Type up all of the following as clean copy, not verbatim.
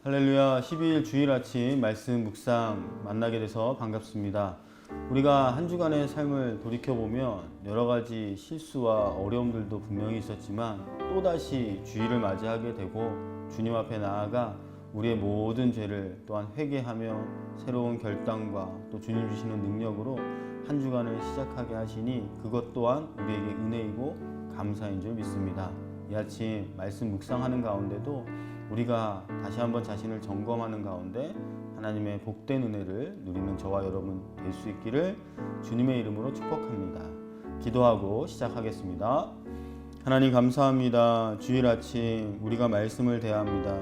할렐루야. 12일 주일 아침 말씀 묵상 만나게 돼서 반갑습니다. 우리가 한 주간의 삶을 돌이켜보면 여러 가지 실수와 어려움들도 분명히 있었지만 또다시 주일을 맞이하게 되고 주님 앞에 나아가 우리의 모든 죄를 또한 회개하며 새로운 결단과 또 주님 주시는 능력으로 한 주간을 시작하게 하시니 그것 또한 우리에게 은혜이고 감사인 줄 믿습니다. 이 아침 말씀 묵상하는 가운데도 우리가 다시 한번 자신을 점검하는 가운데 하나님의 복된 은혜를 누리는 저와 여러분 될 수 있기를 주님의 이름으로 축복합니다. 기도하고 시작하겠습니다. 하나님 감사합니다. 주일 아침 우리가 말씀을 대합니다.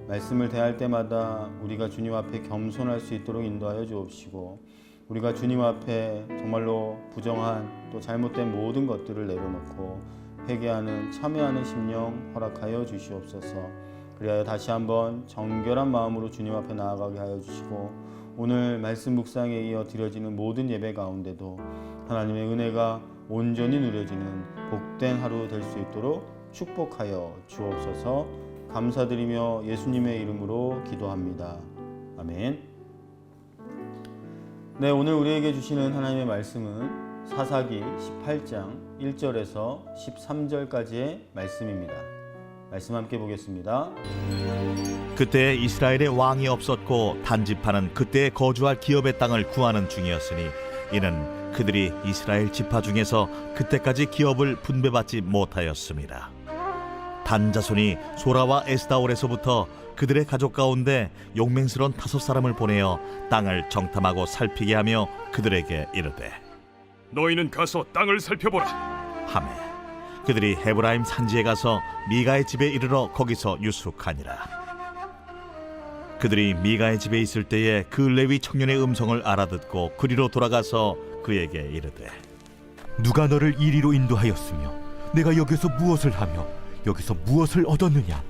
말씀을 대할 때마다 우리가 주님 앞에 겸손할 수 있도록 인도하여 주옵시고 우리가 주님 앞에 정말로 부정한 또 잘못된 모든 것들을 내려놓고 회개하는 참회하는 심령 허락하여 주시옵소서. 그리하여 다시 한번 정결한 마음으로 주님 앞에 나아가게 하여 주시고 오늘 말씀 묵상에 이어 드려지는 모든 예배 가운데도 하나님의 은혜가 온전히 누려지는 복된 하루 될 수 있도록 축복하여 주옵소서. 감사드리며 예수님의 이름으로 기도합니다. 아멘. 네, 오늘 우리에게 주시는 하나님의 말씀은 사사기 18장 1절에서 13절까지의 말씀입니다. 말씀 함께 보겠습니다. 그때 이스라엘에 왕이 없었고 단지파는 그때 거주할 기업의 땅을 구하는 중이었으니 이는 그들이 이스라엘 지파 중에서 그때까지 기업을 분배받지 못하였습니다. 단 자손이 소라와 에스다올에서부터 그들의 가족 가운데 용맹스러운 5사람을 보내어 땅을 정탐하고 살피게 하며 그들에게 이르되 너희는 가서 땅을 살펴보라 하매 그들이 헤브라임 산지에 가서 미가의 집에 이르러 거기서 유숙하니라. 그들이 미가의 집에 있을 때에 그 레위 청년의 음성을 알아듣고 그리로 돌아가서 그에게 이르되 누가 너를 이리로 인도하였으며 내가 여기서 무엇을 하며 여기서 무엇을 얻었느냐?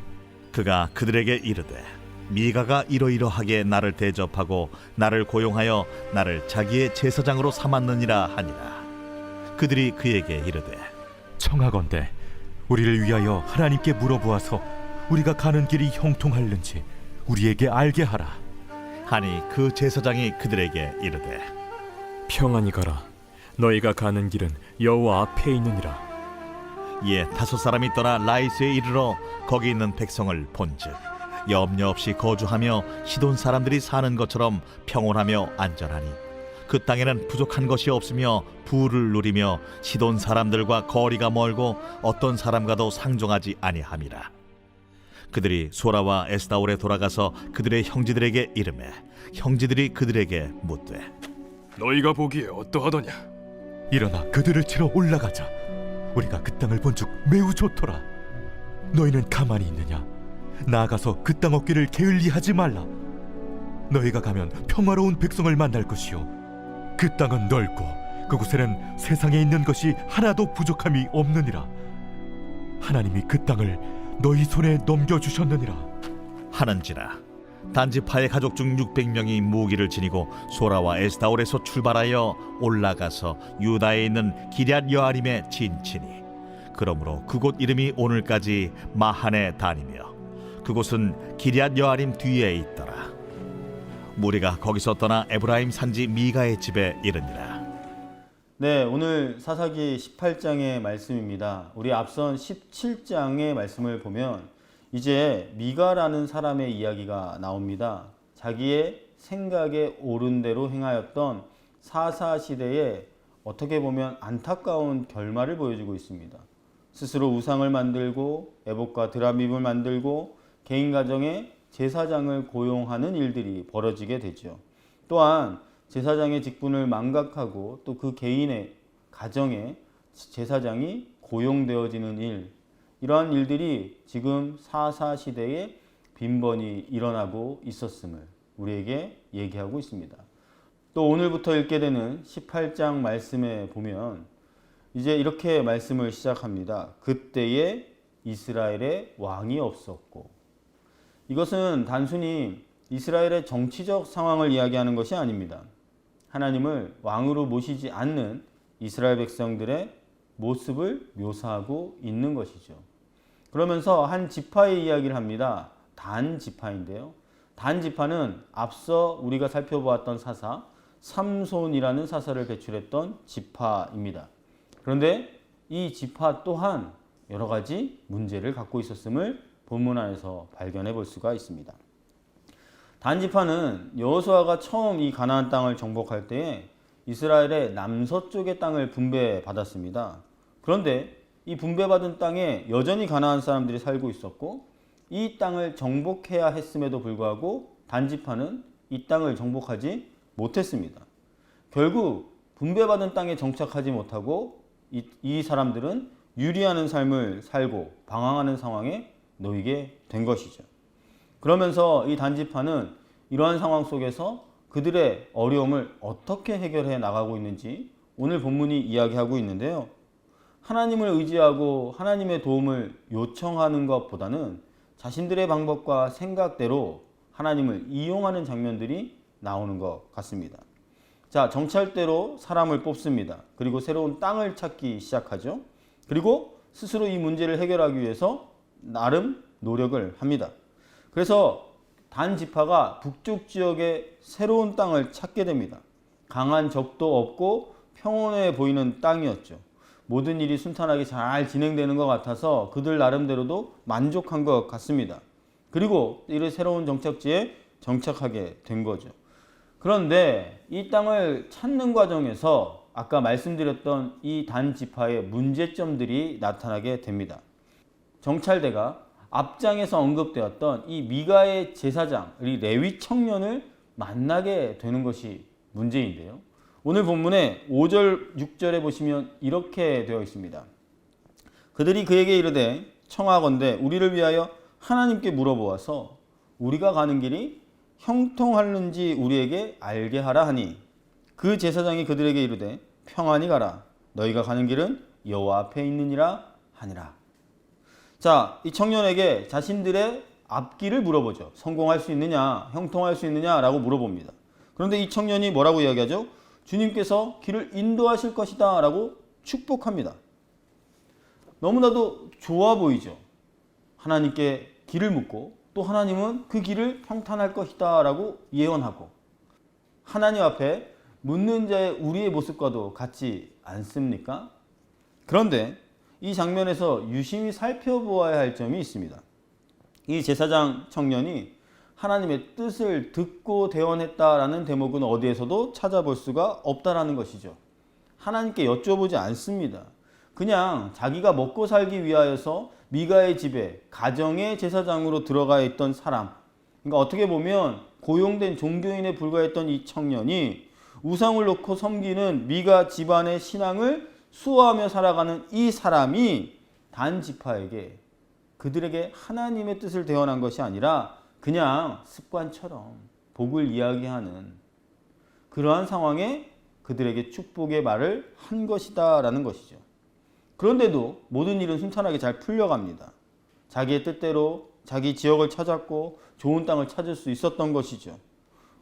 그가 그들에게 이르되 미가가 이러이러하게 나를 대접하고 나를 고용하여 나를 자기의 제사장으로 삼았느니라 하니라. 그들이 그에게 이르되 청하건대 우리를 위하여 하나님께 물어보아서 우리가 가는 길이 형통할는지 우리에게 알게 하라. 하니 그 제사장이 그들에게 이르되 평안히 가라. 너희가 가는 길은 여호와 앞에 있느니라. 이에 5사람이 떠나 라이스에 이르러 거기 있는 백성을 본즉 염려 없이 거주하며 시돈 사람들이 사는 것처럼 평온하며 안전하니 그 땅에는 부족한 것이 없으며 부를 누리며 시돈 사람들과 거리가 멀고 어떤 사람과도 상종하지 아니함이라. 그들이 소라와 에스다올에 돌아가서 그들의 형제들에게 이르매 형제들이 그들에게 묻되 너희가 보기에 어떠하더냐? 일어나 그들을 치러 올라가자. 우리가 그 땅을 본즉 매우 좋더라. 너희는 가만히 있느냐? 나아가서 그 땅 얻기를 게을리하지 말라. 너희가 가면 평화로운 백성을 만날 것이요 그 땅은 넓고 그곳에는 세상에 있는 것이 하나도 부족함이 없느니라. 하나님이 그 땅을 너희 손에 넘겨주셨느니라 하는지라. 단지파의 가족 중 600명이 무기를 지니고 소라와 에스다올에서 출발하여 올라가서 유다에 있는 기럇 여아림에 진치니 그러므로 그곳 이름이 오늘까지 마하네 다니며 그곳은 기럇 여아림 뒤에 있더라. 무리가 거기서 떠나 에브라임 산지 미가의 집에 이르니라. 네, 오늘 사사기 18장의 말씀입니다. 우리 앞선 17장의 말씀을 보면 이제 미가라는 사람의 이야기가 나옵니다. 자기의 생각에 옳은 대로 행하였던 사사 시대에 어떻게 보면 안타까운 결말을 보여주고 있습니다. 스스로 우상을 만들고 애복과 드라밈을 만들고 개인 가정에 제사장을 고용하는 일들이 벌어지게 되죠. 또한 제사장의 직분을 망각하고 또 그 개인의 가정에 제사장이 고용되어지는 일, 이러한 일들이 지금 사사 시대에 빈번히 일어나고 있었음을 우리에게 얘기하고 있습니다. 또 오늘부터 읽게 되는 18장 말씀에 보면 이제 이렇게 말씀을 시작합니다. 그때에 이스라엘에 왕이 없었고, 이것은 단순히 이스라엘의 정치적 상황을 이야기하는 것이 아닙니다. 하나님을 왕으로 모시지 않는 이스라엘 백성들의 모습을 묘사하고 있는 것이죠. 그러면서 한 지파의 이야기를 합니다. 단 지파인데요. 단지파는 앞서 우리가 살펴보았던 사사 삼손이라는 사사를 배출했던 지파입니다. 그런데 이 지파 또한 여러 가지 문제를 갖고 있었음을 본문 안에서 발견해 볼 수가 있습니다. 단지파는 여호수아가 처음 이 가나안 땅을 정복할 때에 이스라엘의 남서쪽의 땅을 분배받았습니다. 그런데 이 분배받은 땅에 여전히 가나안 사람들이 살고 있었고 이 땅을 정복해야 했음에도 불구하고 단지파는 이 땅을 정복하지 못했습니다. 결국 분배받은 땅에 정착하지 못하고 이 사람들은 유리하는 삶을 살고 방황하는 상황에 놓이게 된 것이죠. 그러면서 이 단지파는 이러한 상황 속에서 그들의 어려움을 어떻게 해결해 나가고 있는지 오늘 본문이 이야기하고 있는데요. 하나님을 의지하고 하나님의 도움을 요청하는 것보다는 자신들의 방법과 생각대로 하나님을 이용하는 장면들이 나오는 것 같습니다. 자, 정찰대로 사람을 뽑습니다. 그리고 새로운 땅을 찾기 시작하죠. 그리고 스스로 이 문제를 해결하기 위해서 나름 노력을 합니다. 그래서 단 지파가 북쪽 지역에 새로운 땅을 찾게 됩니다. 강한 적도 없고 평온해 보이는 땅이었죠. 모든 일이 순탄하게 잘 진행되는 것 같아서 그들 나름대로도 만족한 것 같습니다. 그리고 이 새로운 정착지에 정착하게 된 거죠. 그런데 이 땅을 찾는 과정에서 아까 말씀드렸던 이 단 지파의 문제점들이 나타나게 됩니다. 정찰대가 앞장에서 언급되었던 이 미가의 제사장, 이 레위 청년을 만나게 되는 것이 문제인데요. 오늘 본문의 5절, 6절에 보시면 이렇게 되어 있습니다. 그들이 그에게 이르되 청하건대 우리를 위하여 하나님께 물어보아서 우리가 가는 길이 형통하는지 우리에게 알게 하라 하니 그 제사장이 그들에게 이르되 평안히 가라 너희가 가는 길은 여호와 앞에 있느니라 하니라. 자, 이 청년에게 자신들의 앞길을 물어보죠. 성공할 수 있느냐, 형통할 수 있느냐라고 물어봅니다. 그런데 이 청년이 뭐라고 이야기하죠? 주님께서 길을 인도하실 것이다 라고 축복합니다. 너무나도 좋아 보이죠. 하나님께 길을 묻고 또 하나님은 그 길을 평탄할 것이다 라고 예언하고 하나님 앞에 묻는 자의 우리의 모습과도 같지 않습니까? 그런데 이 장면에서 유심히 살펴보아야 할 점이 있습니다. 이 제사장 청년이 하나님의 뜻을 듣고 대언했다라는 대목은 어디에서도 찾아볼 수가 없다라는 것이죠. 하나님께 여쭤보지 않습니다. 그냥 자기가 먹고 살기 위하여서 미가의 집에 가정의 제사장으로 들어가 있던 사람, 그러니까 어떻게 보면 고용된 종교인에 불과했던 이 청년이 우상을 놓고 섬기는 미가 집안의 신앙을 수호하며 살아가는 이 사람이 단 지파에게 그들에게 하나님의 뜻을 대언한 것이 아니라 그냥 습관처럼 복을 이야기하는 그러한 상황에 그들에게 축복의 말을 한 것이다 라는 것이죠. 그런데도 모든 일은 순탄하게 잘 풀려갑니다. 자기의 뜻대로 자기 지역을 찾았고 좋은 땅을 찾을 수 있었던 것이죠.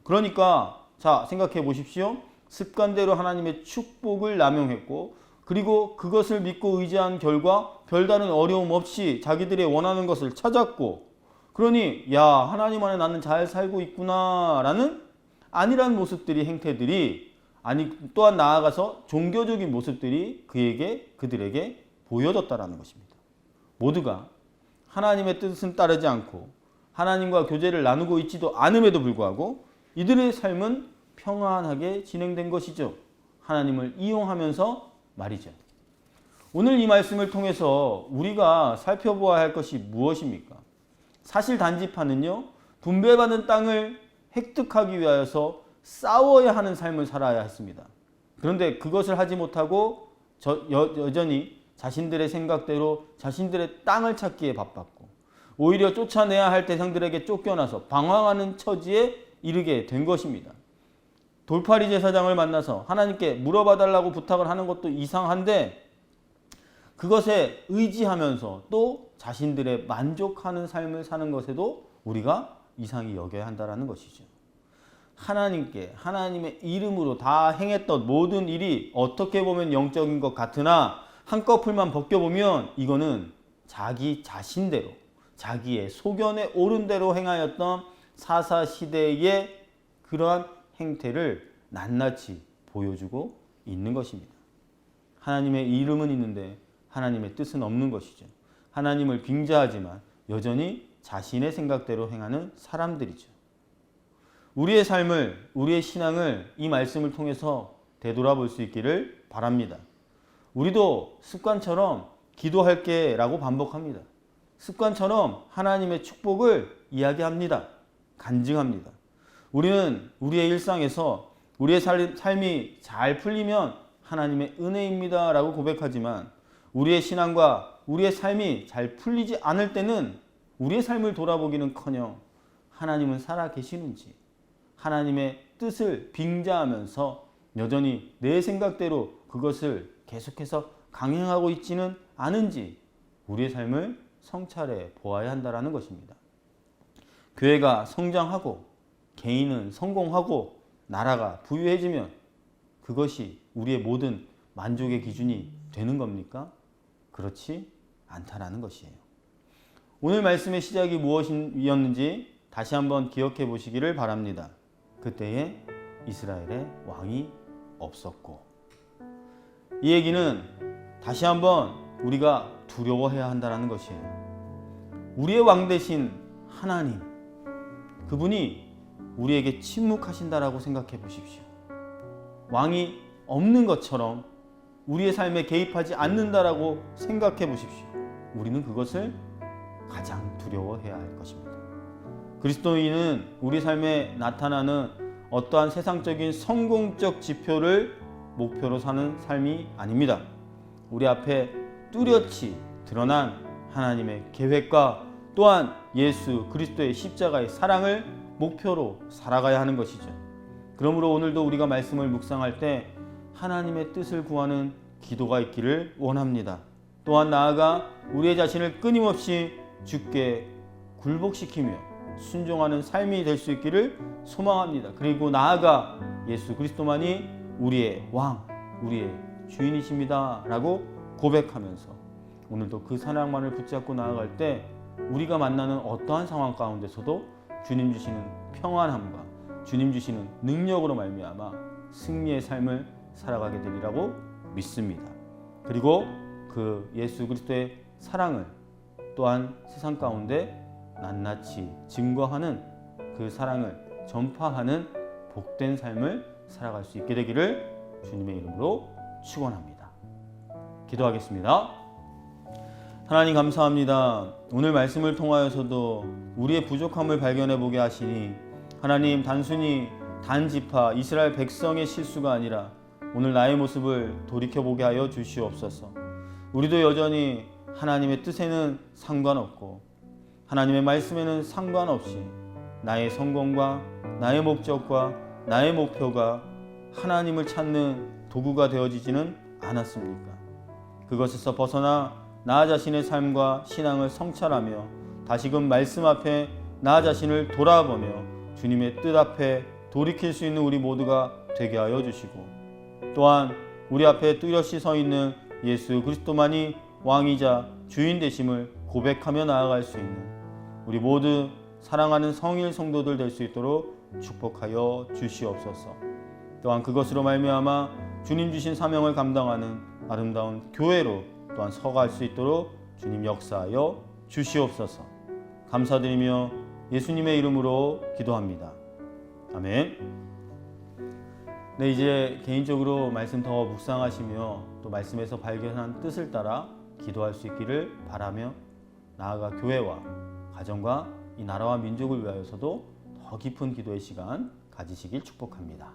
그러니까 자, 생각해 보십시오. 습관대로 하나님의 축복을 남용했고 그리고 그것을 믿고 의지한 결과 별다른 어려움 없이 자기들의 원하는 것을 찾았고 그러니 야, 하나님 안에 나는 잘 살고 있구나 라는 안일한 모습들이, 행태들이 아니 또한 나아가서 종교적인 모습들이 그들에게 보여졌다라는 것입니다. 모두가 하나님의 뜻은 따르지 않고 하나님과 교제를 나누고 있지도 않음에도 불구하고 이들의 삶은 평안하게 진행된 것이죠. 하나님을 이용하면서 말이죠. 오늘 이 말씀을 통해서 우리가 살펴보아야 할 것이 무엇입니까? 사실 단지파는요, 분배받은 땅을 획득하기 위하여서 싸워야 하는 삶을 살아야 했습니다. 그런데 그것을 하지 못하고 여전히 자신들의 생각대로 자신들의 땅을 찾기에 바빴고 오히려 쫓아내야 할 대상들에게 쫓겨나서 방황하는 처지에 이르게 된 것입니다. 돌팔이 제사장을 만나서 하나님께 물어봐달라고 부탁을 하는 것도 이상한데 그것에 의지하면서 또 자신들의 만족하는 삶을 사는 것에도 우리가 이상히 여겨야 한다는 것이죠. 하나님께 하나님의 이름으로 다 행했던 모든 일이 어떻게 보면 영적인 것 같으나 한꺼풀만 벗겨보면 이거는 자기 자신대로 자기의 소견에 옳은 대로 행하였던 사사시대의 그러한 행태를 낱낱이 보여주고 있는 것입니다. 하나님의 이름은 있는데 하나님의 뜻은 없는 것이죠. 하나님을 빙자하지만 여전히 자신의 생각대로 행하는 사람들이죠. 우리의 삶을, 우리의 신앙을 이 말씀을 통해서 되돌아볼 수 있기를 바랍니다. 우리도 습관처럼 기도할게 라고 반복합니다. 습관처럼 하나님의 축복을 이야기합니다. 간증합니다. 우리는 우리의 일상에서 우리의 삶이 잘 풀리면 하나님의 은혜입니다 라고 고백하지만 우리의 신앙과 우리의 삶이 잘 풀리지 않을 때는 우리의 삶을 돌아보기는커녕 하나님은 살아 계시는지, 하나님의 뜻을 빙자하면서 여전히 내 생각대로 그것을 계속해서 강행하고 있지는 않은지 우리의 삶을 성찰해 보아야 한다는 것입니다. 교회가 성장하고 개인은 성공하고 나라가 부유해지면 그것이 우리의 모든 만족의 기준이 되는 겁니까? 그렇지 않다라는 것이에요. 오늘 말씀의 시작이 무엇이었는지 다시 한번 기억해 보시기를 바랍니다. 그때에 이스라엘에 왕이 없었고, 이 얘기는 다시 한번 우리가 두려워해야 한다는 것이에요. 우리의 왕 대신 하나님, 그분이 우리에게 침묵하신다라고 생각해 보십시오. 왕이 없는 것처럼 우리의 삶에 개입하지 않는다라고 생각해 보십시오. 우리는 그것을 가장 두려워해야 할 것입니다. 그리스도인은 우리 삶에 나타나는 어떠한 세상적인 성공적 지표를 목표로 사는 삶이 아닙니다. 우리 앞에 뚜렷이 드러난 하나님의 계획과 또한 예수 그리스도의 십자가의 사랑을 목표로 살아가야 하는 것이죠. 그러므로 오늘도 우리가 말씀을 묵상할 때 하나님의 뜻을 구하는 기도가 있기를 원합니다. 또한 나아가 우리의 자신을 끊임없이 주께 굴복시키며 순종하는 삶이 될 수 있기를 소망합니다. 그리고 나아가 예수 그리스도만이 우리의 왕, 우리의 주인이십니다 라고 고백하면서 오늘도 그 사랑만을 붙잡고 나아갈 때 우리가 만나는 어떠한 상황 가운데서도 주님 주시는 평안함과 주님 주시는 능력으로 말미암아 승리의 삶을 살아가게 되리라고 믿습니다. 그리고 그 예수 그리스도의 사랑을 또한 세상 가운데 낱낱이 증거하는 그 사랑을 전파하는 복된 삶을 살아갈 수 있게 되기를 주님의 이름으로 축원합니다. 기도하겠습니다. 하나님 감사합니다. 오늘 말씀을 통하여서도 우리의 부족함을 발견해 보게 하시니 하나님 단순히 단지파 이스라엘 백성의 실수가 아니라 오늘 나의 모습을 돌이켜보게 하여 주시옵소서. 우리도 여전히 하나님의 뜻에는 상관없고 하나님의 말씀에는 상관없이 나의 성공과 나의 목적과 나의 목표가 하나님을 찾는 도구가 되어지지는 않았습니까? 그것에서 벗어나 나 자신의 삶과 신앙을 성찰하며 다시금 말씀 앞에 나 자신을 돌아보며 주님의 뜻 앞에 돌이킬 수 있는 우리 모두가 되게 하여 주시고 또한 우리 앞에 뚜렷이 서 있는 예수 그리스도만이 왕이자 주인 되심을 고백하며 나아갈 수 있는 우리 모두 사랑하는 성일 성도들 될 수 있도록 축복하여 주시옵소서. 또한 그것으로 말미암아 주님 주신 사명을 감당하는 아름다운 교회로 또한 서갈 수 있도록 주님 역사하여 주시옵소서. 감사드리며 예수님의 이름으로 기도합니다. 아멘. 네, 이제 개인적으로 말씀 더 묵상하시며 또 말씀에서 발견한 뜻을 따라 기도할 수 있기를 바라며 나아가 교회와 가정과 이 나라와 민족을 위하여서도 더 깊은 기도의 시간 가지시길 축복합니다.